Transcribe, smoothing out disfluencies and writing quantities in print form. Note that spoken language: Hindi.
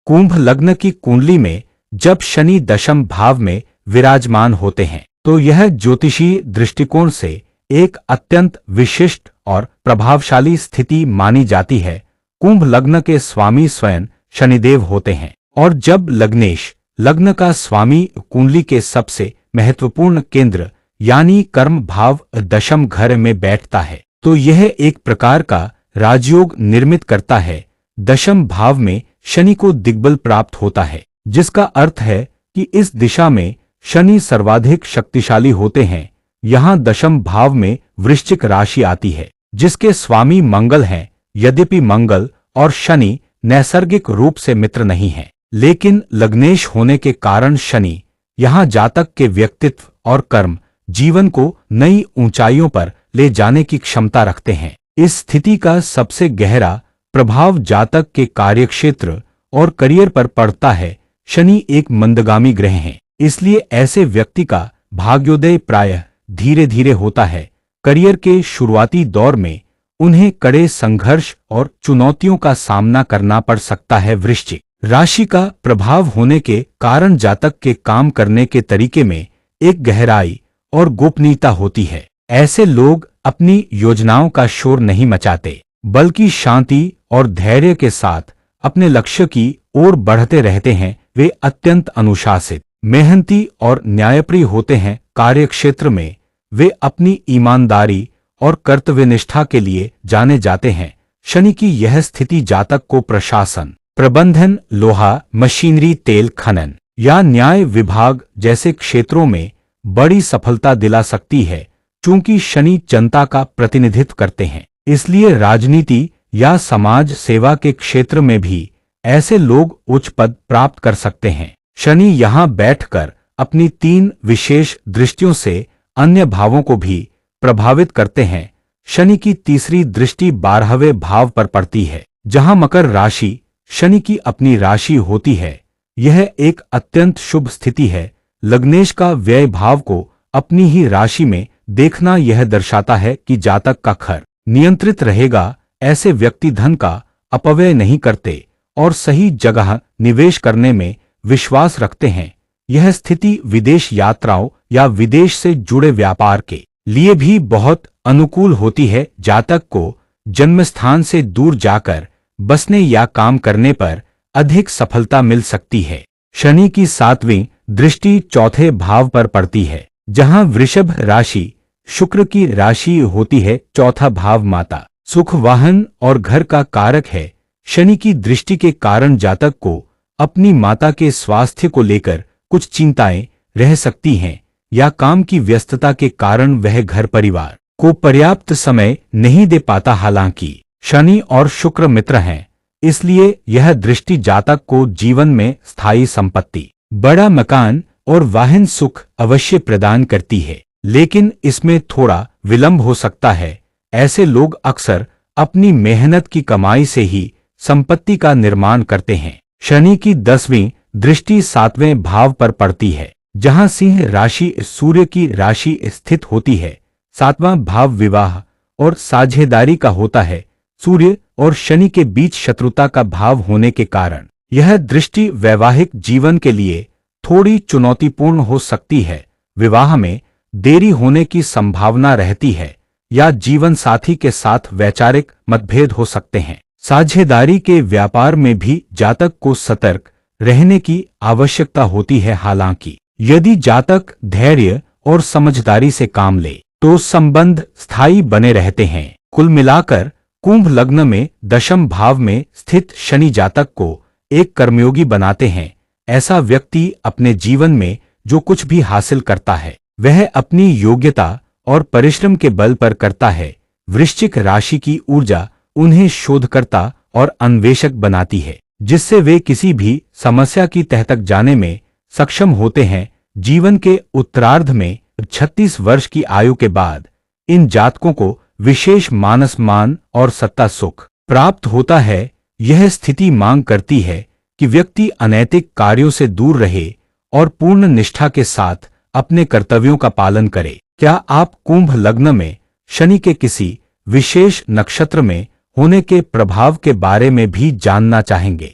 कुंभ लग्न की कुंडली में जब शनि दशम भाव में विराजमान होते हैं तो यह ज्योतिषीय दृष्टिकोण से एक अत्यंत विशिष्ट और प्रभावशाली स्थिति मानी जाती है। कुंभ लग्न के स्वामी स्वयं शनिदेव होते हैं और जब लग्नेश लग्न का स्वामी कुंडली के सबसे महत्वपूर्ण केंद्र यानी कर्म भाव दशम घर में बैठता है तो यह एक प्रकार का राजयोग निर्मित करता है। दशम भाव में शनि को दिग्बल प्राप्त होता है, जिसका अर्थ है कि इस दिशा में शनि सर्वाधिक शक्तिशाली होते हैं। यहाँ दशम भाव में वृश्चिक राशि आती है जिसके स्वामी मंगल हैं। यद्यपि मंगल और शनि नैसर्गिक रूप से मित्र नहीं हैं, लेकिन लग्नेश होने के कारण शनि यहाँ जातक के व्यक्तित्व और कर्म जीवन को नई ऊंचाइयों पर ले जाने की क्षमता रखते हैं। इस स्थिति का सबसे गहरा प्रभाव जातक के कार्यक्षेत्र और करियर पर पड़ता है। शनि एक मंदगामी ग्रह हैं, इसलिए ऐसे व्यक्ति का भाग्योदय प्रायः धीरे धीरे होता है। करियर के शुरुआती दौर में उन्हें कड़े संघर्ष और चुनौतियों का सामना करना पड़ सकता है। वृश्चिक राशि का प्रभाव होने के कारण जातक के काम करने के तरीके में एक गहराई और गोपनीयता होती है। ऐसे लोग अपनी योजनाओं का शोर नहीं मचाते, बल्कि शांति और धैर्य के साथ अपने लक्ष्य की ओर बढ़ते रहते हैं। वे अत्यंत अनुशासित, मेहनती और न्यायप्रिय होते हैं। कार्यक्षेत्र में वे अपनी ईमानदारी और कर्तव्यनिष्ठा के लिए जाने जाते हैं। शनि की यह स्थिति जातक को प्रशासन, प्रबंधन, लोहा, मशीनरी, तेल खनन या न्याय विभाग जैसे क्षेत्रों में बड़ी सफलता दिला सकती है। चूंकि शनि जनता का प्रतिनिधित्व करते हैं, इसलिए राजनीति या समाज सेवा के क्षेत्र में भी ऐसे लोग उच्च पद प्राप्त कर सकते हैं। शनि यहाँ बैठकर अपनी 3 विशेष दृष्टियों से अन्य भावों को भी प्रभावित करते हैं। शनि की तीसरी दृष्टि 12वें भाव पर पड़ती है, जहाँ मकर राशि शनि की अपनी राशि होती है। यह एक अत्यंत शुभ स्थिति है। लग्नेश का व्यय भाव को अपनी ही राशि में देखना यह दर्शाता है कि जातक का खर्च नियंत्रित रहेगा। ऐसे व्यक्ति धन का अपव्यय नहीं करते और सही जगह निवेश करने में विश्वास रखते हैं। यह स्थिति विदेश यात्राओं या विदेश से जुड़े व्यापार के लिए भी बहुत अनुकूल होती है। जातक को जन्मस्थान से दूर जाकर बसने या काम करने पर अधिक सफलता मिल सकती है। शनि की 7वीं दृष्टि 4थे भाव पर पड़ती है, जहां वृषभ राशि शुक्र की राशि होती है। 4था भाव माता, सुख, वाहन और घर का कारक है। शनि की दृष्टि के कारण जातक को अपनी माता के स्वास्थ्य को लेकर कुछ चिंताएं रह सकती हैं या काम की व्यस्तता के कारण वह घर परिवार को पर्याप्त समय नहीं दे पाता। हालांकि शनि और शुक्र मित्र हैं, इसलिए यह दृष्टि जातक को जीवन में स्थायी संपत्ति, बड़ा मकान और वाहन सुख अवश्य प्रदान करती है, लेकिन इसमें थोड़ा विलंब हो सकता है। ऐसे लोग अक्सर अपनी मेहनत की कमाई से ही संपत्ति का निर्माण करते हैं। शनि की 10वीं दृष्टि 7वें भाव पर पड़ती है, जहां सिंह राशि सूर्य की राशि स्थित होती है। 7वां भाव विवाह और साझेदारी का होता है। सूर्य और शनि के बीच शत्रुता का भाव होने के कारण यह दृष्टि वैवाहिक जीवन के लिए थोड़ी चुनौतीपूर्ण हो सकती है। विवाह में देरी होने की संभावना रहती है या जीवन साथी के साथ वैचारिक मतभेद हो सकते हैं। साझेदारी के व्यापार में भी जातक को सतर्क रहने की आवश्यकता होती है। हालांकि यदि जातक धैर्य और समझदारी से काम ले तो संबंध स्थायी बने रहते हैं। कुल मिलाकर कुंभ लग्न में दशम भाव में स्थित शनि जातक को एक कर्मयोगी बनाते हैं। ऐसा व्यक्ति अपने जीवन में जो कुछ भी हासिल करता है वह अपनी योग्यता और परिश्रम के बल पर करता है। वृश्चिक राशि की ऊर्जा उन्हें शोधकर्ता और अन्वेषक बनाती है, जिससे वे किसी भी समस्या की तह तक जाने में सक्षम होते हैं। जीवन के उत्तरार्ध में 36 वर्ष की आयु के बाद इन जातकों को विशेष मान सम्मान और सत्ता सुख प्राप्त होता है। यह स्थिति मांग करती है कि व्यक्ति अनैतिक कार्यों से दूर रहे और पूर्ण निष्ठा के साथ अपने कर्तव्यों का पालन करे। क्या आप कुंभ लग्न में शनि के किसी विशेष नक्षत्र में होने के प्रभाव के बारे में भी जानना चाहेंगे?